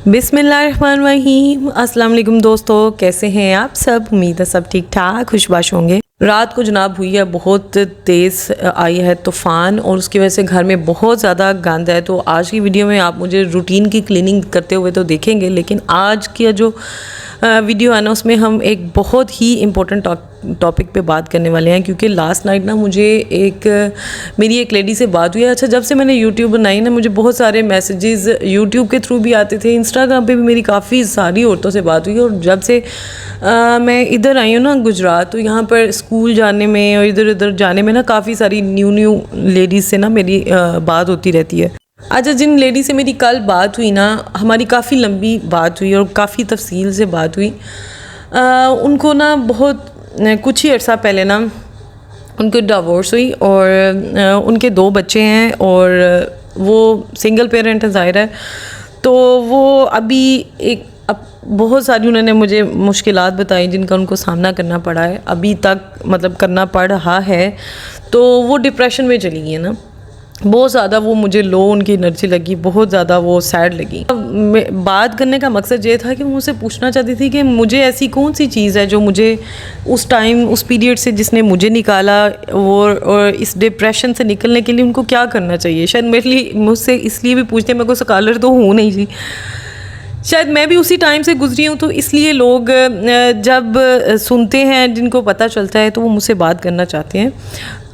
बिस्मिल्लाहिर्रहमानिर्रहीम। अस्सलाम वालेकुम दोस्तों, कैसे हैं आप सब? उम्मीद है सब ठीक ठाक खुशबाश होंगे। रात को जनाब हुई है, बहुत तेज़ आई है तूफ़ान और उसकी वजह से घर में बहुत ज़्यादा गंद है। तो आज की वीडियो में आप मुझे रूटीन की क्लीनिंग करते हुए तो देखेंगे, लेकिन आज की जो वीडियो है ना उसमें हम एक बहुत ही इम्पोर्टेंट टॉपिक पे बात करने वाले हैं। क्योंकि लास्ट नाइट ना मुझे मेरी एक लेडी से बात हुई है। अच्छा, जब से मैंने यूट्यूब बनाई ना मुझे बहुत सारे मैसेजेस यूट्यूब के थ्रू भी आते थे, इंस्टाग्राम पे भी मेरी काफ़ी सारी औरतों से बात हुई। और जब से मैं इधर आई हूँ ना गुजरात, तो यहाँ पर स्कूल जाने में और इधर उधर जाने में ना काफ़ी सारी न्यू लेडीज़ से ना मेरी बात होती रहती है। अच्छा, जिन लेडी से मेरी कल बात हुई ना, हमारी काफ़ी लंबी बात हुई और काफ़ी तफसील से बात हुई। उनको ना बहुत कुछ ही अर्सा पहले ना उनको डिवोर्स हुई और उनके 2 बच्चे हैं और वो सिंगल पेरेंट है, ज़ाहिर है। तो वो अभी बहुत सारी उन्होंने मुझे मुश्किलात बताई जिनका उनको सामना करना पड़ा है, अभी तक मतलब करना पड़ रहा है। तो वो डिप्रेशन में चली गई है ना, बहुत ज़्यादा वो मुझे लो उनकी एनर्जी लगी, बहुत ज़्यादा वो सैड लगी। बात करने का मकसद ये था कि मैं मुझसे पूछना चाहती थी कि मुझे ऐसी कौन सी चीज़ है जो मुझे उस टाइम उस पीरियड से जिसने मुझे निकाला और इस डिप्रेशन से निकलने के लिए उनको क्या करना चाहिए। शायद मेरे लिए मुझसे इसलिए भी पूछते हैं, मैं कोई स्कॉलर तो हूँ नहीं जी, शायद मैं भी उसी टाइम से गुजरी हूँ। तो इसलिए लोग जब सुनते हैं, जिनको पता चलता है, तो वो मुझसे बात करना चाहते हैं।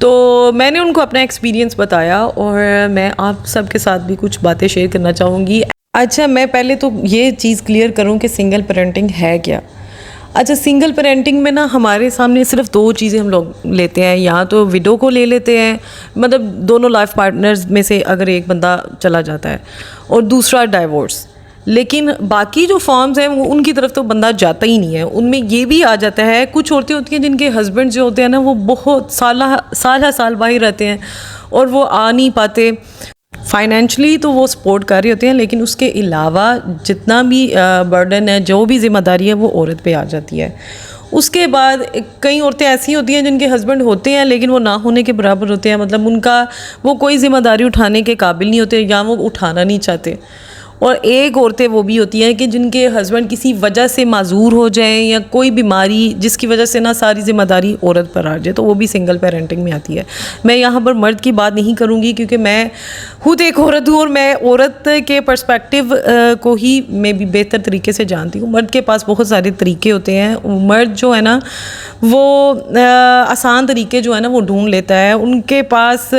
तो मैंने उनको अपना एक्सपीरियंस बताया और मैं आप सबके साथ भी कुछ बातें शेयर करना चाहूँगी। अच्छा, मैं पहले तो ये चीज़ क्लियर करूँ कि सिंगल पेरेंटिंग है क्या। अच्छा, सिंगल पेरेंटिंग में ना हमारे सामने सिर्फ 2 चीज़ें हम लोग लेते हैं, या तो विडो को ले लेते हैं, मतलब दोनों लाइफ पार्टनर्स में से अगर एक बंदा चला जाता है, और दूसरा डाइवोर्स। लेकिन बाकी जो फॉर्म्स हैं वो उनकी तरफ तो बंदा जाता ही नहीं है। उनमें ये भी आ जाता है, कुछ औरतें होती हैं जिनके हस्बैंड जो होते हैं ना वो बहुत साल बाहर रहते हैं और वो आ नहीं पाते। फाइनेंशली तो वो सपोर्ट कर रहे होते हैं, लेकिन उसके अलावा जितना भी बर्डन है, जो भी जिम्मेदारी है, वो औरत पे आ जाती है। उसके बाद कई औरतें ऐसी होती हैं जिनके हस्बैंड होते हैं लेकिन वो ना होने के बराबर होते हैं, मतलब उनका वो कोई ज़िम्मेदारी उठाने के काबिल नहीं होते या वो उठाना नहीं चाहते। और एक औरतें वो भी होती हैं कि जिनके हस्बैंड किसी वजह से माजूर हो जाएं या कोई बीमारी जिसकी वजह से ना सारी ज़िम्मेदारी औरत पर आ जाए, तो वो भी सिंगल पेरेंटिंग में आती है। मैं यहाँ पर मर्द की बात नहीं करूँगी क्योंकि मैं खुद एक औरत हूँ और मैं औरत के पर्सपेक्टिव को ही मैं भी बेहतर तरीके से जानती हूँ। मर्द के पास बहुत सारे तरीके होते हैं। मर्द जो है ना वो आसान तरीके जो है ना वो ढूंढ लेता है। उनके पास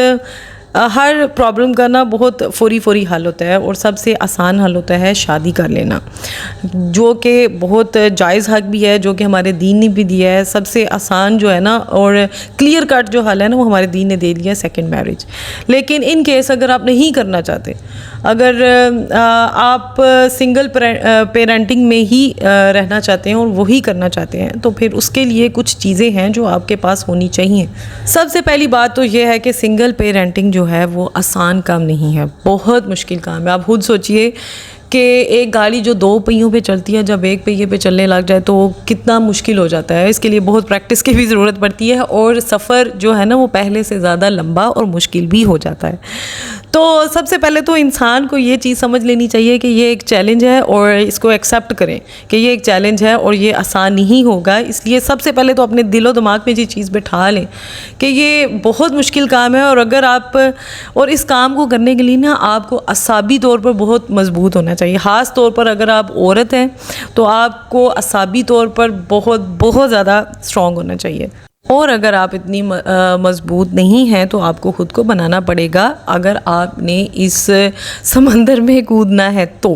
हर प्रॉब्लम का ना बहुत फौरी हल होता है और सबसे आसान हल होता है शादी कर लेना, जो कि बहुत जायज़ हक भी है, जो कि हमारे दीन ने भी दिया है। सबसे आसान जो है ना और क्लियर कट जो हल है ना वो हमारे दीन ने दे दिया है, सेकंड मैरिज। लेकिन इन केस अगर आप नहीं करना चाहते, अगर आप सिंगल पेरेंटिंग में ही रहना चाहते हैं और वही करना चाहते हैं, तो फिर उसके लिए कुछ चीज़ें हैं जो आपके पास होनी चाहिए। सबसे पहली बात तो ये है कि सिंगल पेरेंटिंग जो है वो आसान काम नहीं है, बहुत मुश्किल काम है। आप खुद सोचिए कि एक गाड़ी जो 2 पहियों पे चलती है, जब एक पहिए पे चलने लग जाए तो कितना मुश्किल हो जाता है। इसके लिए बहुत प्रैक्टिस की भी ज़रूरत पड़ती है और सफ़र जो है ना वो पहले से ज़्यादा लंबा और मुश्किल भी हो जाता है। तो सबसे पहले तो इंसान को ये चीज़ समझ लेनी चाहिए कि ये एक चैलेंज है और इसको एक्सेप्ट करें कि ये एक चैलेंज है और ये आसान नहीं होगा। इसलिए सबसे पहले तो अपने दिलो दिमाग में ये चीज़ बैठा लें कि ये बहुत मुश्किल काम है। और अगर आप और इस काम को करने के लिए ना आपको असाबी तौर पर बहुत मजबूत होना चाहिए। ख़ास तौर पर अगर आप औरत हैं तो आपको असाबी तौर पर बहुत ज़्यादा स्ट्रॉन्ग होना चाहिए। और अगर आप इतनी मजबूत नहीं हैं तो आपको ख़ुद को बनाना पड़ेगा अगर आपने इस समंदर में कूदना है तो।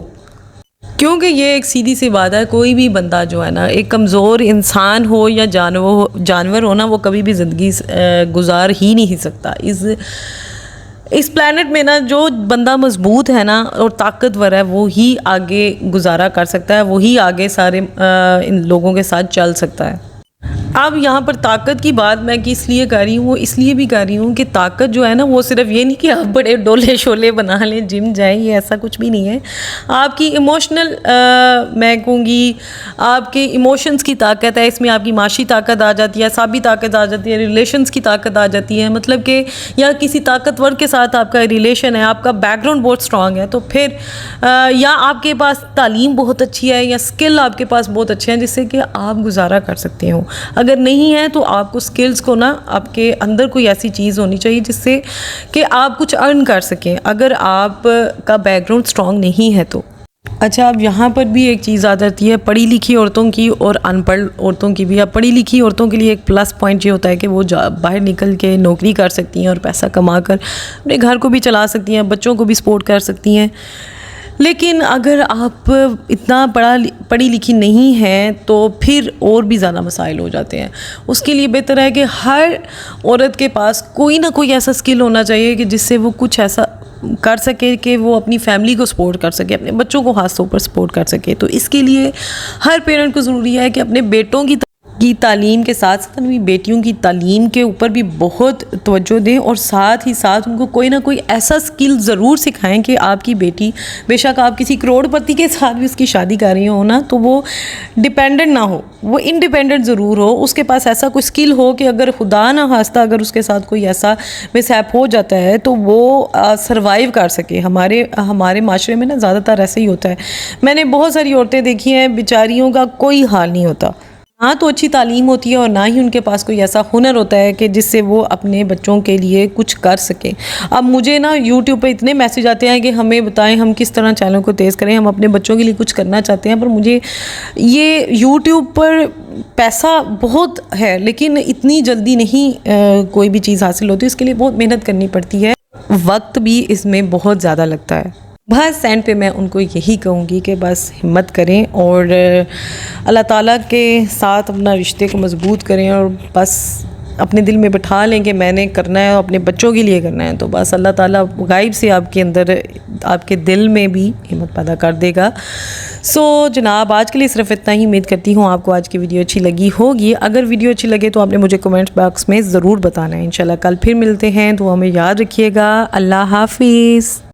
क्योंकि ये एक सीधी सी बात है, कोई भी बंदा जो है ना, एक कमज़ोर इंसान हो या जानवर हो ना, वो कभी भी ज़िंदगी गुजार ही नहीं सकता। इस प्लैनेट में ना जो बंदा मजबूत है ना और ताकतवर है वो ही आगे गुजारा कर सकता है, वो ही आगे सारे इन लोगों के साथ चल सकता है। अब यहाँ पर ताकत की बात मैं इसलिए कर रही हूँ, वो इसलिए भी कर रही हूँ कि ताकत जो है ना वो सिर्फ ये नहीं कि आप बड़े डोले शोले बना लें, जिम जाएं, ये ऐसा कुछ भी नहीं है। आपकी इमोशनल मैं कहूँगी आपके इमोशंस की ताकत है, इसमें आपकी माशी ताकत आ जाती है, साबी ताकत आ जाती है, रिलेशंस की ताकत आ जाती है। मतलब कि या किसी ताकतवर के साथ आपका रिलेशन है, आपका बैकग्राउंड बहुत स्ट्रॉन्ग है, तो फिर या आपके पास तालीम बहुत अच्छी है या स्किल आपके पास बहुत अच्छे हैं जिससे कि आप गुजारा कर सकते हो। अगर नहीं है तो आपको स्किल्स को ना, आपके अंदर कोई ऐसी चीज़ होनी चाहिए जिससे कि आप कुछ अर्न कर सकें, अगर आप का बैकग्राउंड स्ट्रॉन्ग नहीं है तो। अच्छा, अब यहाँ पर भी एक चीज़ आ जाती है पढ़ी लिखी औरतों की और अनपढ़ औरतों की भी। अब पढ़ी लिखी औरतों के लिए एक प्लस पॉइंट ये होता है कि वो बाहर निकल के नौकरी कर सकती हैं और पैसा कमा कर अपने घर को भी चला सकती हैं, बच्चों को भी सपोर्ट कर सकती हैं। लेकिन अगर आप इतना पढ़ी लिखी नहीं हैं तो फिर और भी ज़्यादा मसाइल हो जाते हैं। उसके लिए बेहतर है कि हर औरत के पास कोई ना कोई ऐसा स्किल होना चाहिए कि जिससे वो कुछ ऐसा कर सके कि वो अपनी फैमिली को सपोर्ट कर सके, अपने बच्चों को खास तौर पर सपोर्ट कर सके। तो इसके लिए हर पेरेंट को ज़रूरी है कि अपने बेटों की तालीम के साथ साथ अपनी बेटियों की तालीम के ऊपर भी बहुत तवज्जो दें और साथ ही साथ उनको कोई ना कोई ऐसा स्किल ज़रूर सिखाएं कि आपकी बेटी, बेशक आप किसी करोड़पति के साथ भी उसकी शादी कर रही हो ना, तो वो डिपेंडेंट ना हो, वो इंडिपेंडेंट ज़रूर हो, उसके पास ऐसा कोई स्किल हो कि अगर खुदा ना खास्ता अगर उसके साथ कोई ऐसा मिसहैप हो जाता है तो वो सर्वाइव कर सके। हमारे माशरे में ना ज़्यादातर ऐसे ही होता है। मैंने बहुत सारी औरतें देखी हैं, बेचारियों का कोई हाल नहीं होता, ना तो अच्छी तालीम होती है और ना ही उनके पास कोई ऐसा हुनर होता है कि जिससे वो अपने बच्चों के लिए कुछ कर सकें। अब मुझे ना यूट्यूब पे इतने मैसेज आते हैं कि हमें बताएं हम किस तरह चैनल को तेज़ करें, हम अपने बच्चों के लिए कुछ करना चाहते हैं, पर मुझे ये यूट्यूब पर पैसा बहुत है लेकिन इतनी जल्दी नहीं कोई भी चीज़ हासिल होती, इसके लिए बहुत मेहनत करनी पड़ती है, वक्त भी इसमें बहुत ज़्यादा लगता है। बस एंड पे मैं उनको यही कहूँगी कि बस हिम्मत करें और अल्लाह ताला के साथ अपना रिश्ते को मज़बूत करें और बस अपने दिल में बिठा लें कि मैंने करना है, अपने बच्चों के लिए करना है, तो बस अल्लाह ताला गायब से आपके अंदर, आपके दिल में भी हिम्मत पैदा कर देगा। सो जनाब, आज के लिए सिर्फ इतना ही। उम्मीद करती हूँ आपको आज की वीडियो अच्छी लगी होगी। अगर वीडियो अच्छी लगे तो आपने मुझे कमेंट बॉक्स में ज़रूर बताना है। इंशाल्लाह कल फिर मिलते हैं, तो हमें याद रखिएगा। अल्लाह हाफिज़।